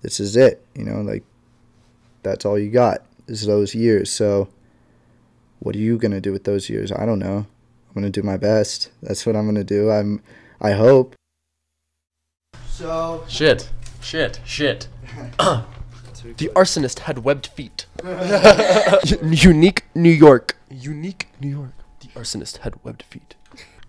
this is it, like that's all you got is those years. So what are you going to do with those years? I don't know. I'm going to do my best. That's what I'm going to do. I hope. So Shit. The arsonist had webbed feet. Unique New York. The arsonist had webbed feet.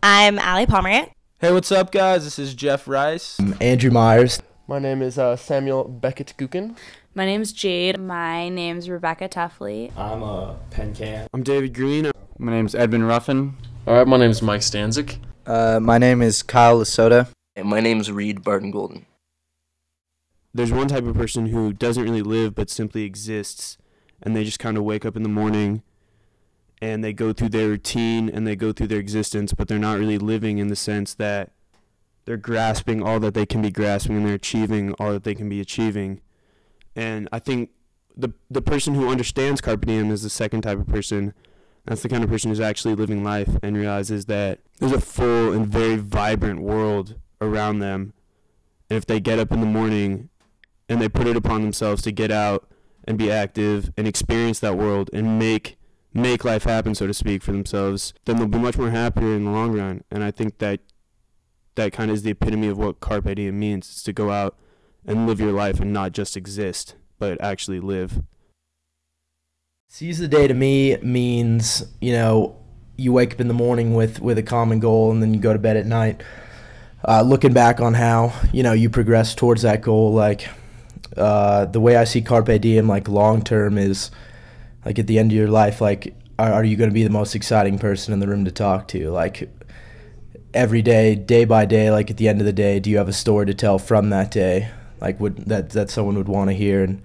I'm Allie Pomerant. Hey, what's up, guys? This is Jeff Rice. I'm Andrew Myers. My name is Samuel Beckett-Gukin. My name's Jade. My name's Rebecca Tuffley. I'm a pen can. I'm David Green. My name's Edmund Ruffin. All right, my name's Mike Stanzik. My name is Kyle Lasota. And my name's Reed Barton Golden. There's one type of person who doesn't really live but simply exists, and they just kind of wake up in the morning and they go through their routine and they go through their existence, but they're not really living in the sense that they're grasping all that they can be grasping and they're achieving all that they can be achieving. And I think the person who understands Carpe Diem is the second type of person. That's the kind of person who's actually living life and realizes that there's a full and very vibrant world around them. And if they get up in the morning and they put it upon themselves to get out and be active and experience that world and make life happen, so to speak, for themselves, then they'll be much more happier in the long run. And I think that kind of is the epitome of what Carpe Diem means, is to go out and live your life and not just exist, but actually live. Seize the day to me means, you wake up in the morning with a common goal and then you go to bed at night. Looking back on how, you progress towards that goal, the way I see Carpe Diem, long term is, at the end of your life, are you going to be the most exciting person in the room to talk to? Every day, day by day, at the end of the day, do you have a story to tell from that day? That someone would want to hear? And,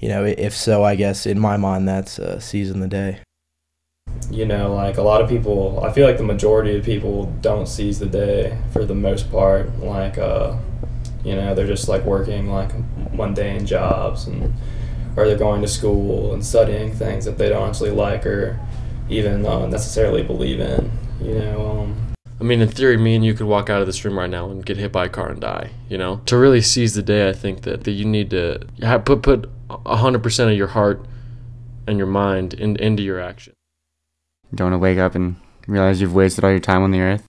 if so, I guess in my mind, that's seizing the day. A lot of people, I feel like the majority of people don't seize the day for the most part. They're just working mundane jobs, or they're going to school and studying things that they don't actually like or even necessarily believe in. I mean, in theory, me and you could walk out of this room right now and get hit by a car and die, To really seize the day, I think that you need to put 100% of your heart and your mind into your action. You don't want to wake up and realize you've wasted all your time on the earth.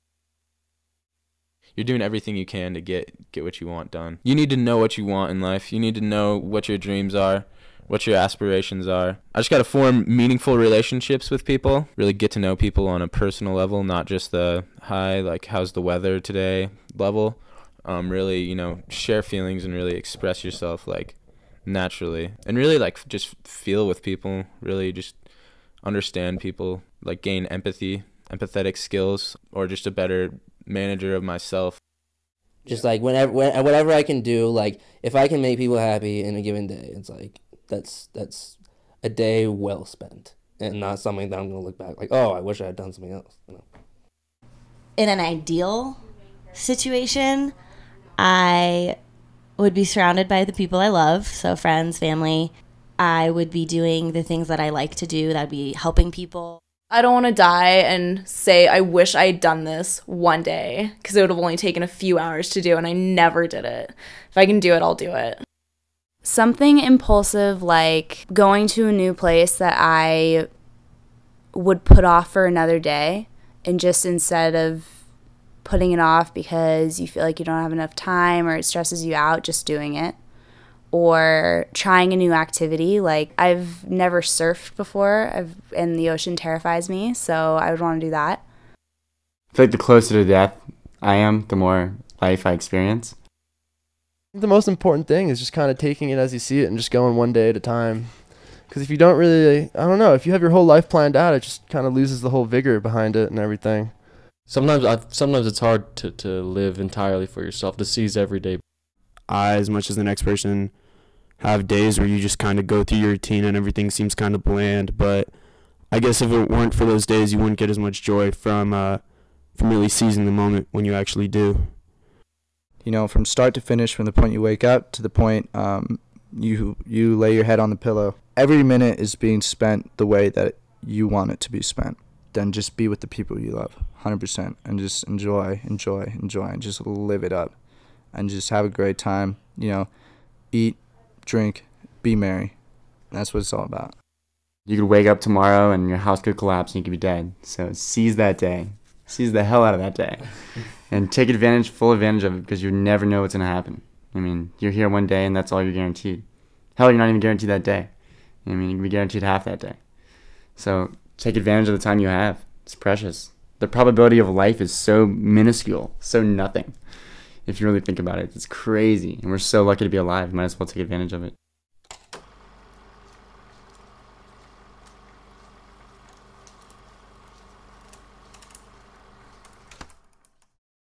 You're doing everything you can to get what you want done. You need to know what you want in life. You need to know what your dreams are, what your aspirations are. I just got to form meaningful relationships with people, really get to know people on a personal level, not just the hi, how's the weather today level. Really, share feelings and really express yourself naturally, and really just feel with people, really just understand people, gain empathy, empathetic skills, or just a better manager of myself. Just whatever I can do, if I can make people happy in a given day, it's that's a day well spent, and not something that I'm gonna look back oh, I wish I had done something else. In an ideal situation, I would be surrounded by the people I love, so friends, family. I would be doing the things that I like to do. That'd be helping people. I don't want to die and say I wish I had done this one day, because it would have only taken a few hours to do, and I never did it. If I can do it, I'll do it. Something impulsive, like going to a new place that I would put off for another day, and just instead of putting it off because you feel like you don't have enough time or it stresses you out, just doing it. Or trying a new activity. I've never surfed before, and the ocean terrifies me, so I would want to do that. I feel like the closer to death I am, the more life I experience. The most important thing is just kind of taking it as you see it and just going one day at a time. Because if you don't really, I don't know, if you have your whole life planned out, it just kind of loses the whole vigor behind it and everything. Sometimes it's hard to live entirely for yourself, to seize every day. I, as much as the next person, have days where you just kind of go through your routine and everything seems kind of bland, but I guess if it weren't for those days, you wouldn't get as much joy from really seizing the moment when you actually do. From start to finish, from the point you wake up to the point you lay your head on the pillow, every minute is being spent the way that you want it to be spent. Then just be with the people you love, 100%, and just enjoy, and just live it up. And just have a great time, eat, drink, be merry. That's what it's all about. You could wake up tomorrow and your house could collapse and you could be dead. So seize that day. Seize the hell out of that day. And take full advantage of it, because you never know what's going to happen. I mean, you're here one day and that's all you're guaranteed. Hell, you're not even guaranteed that day. I mean, you can be guaranteed half that day. So take advantage of the time you have. It's precious. The probability of life is so minuscule, so nothing. If you really think about it, it's crazy. And we're so lucky to be alive. Might as well take advantage of it.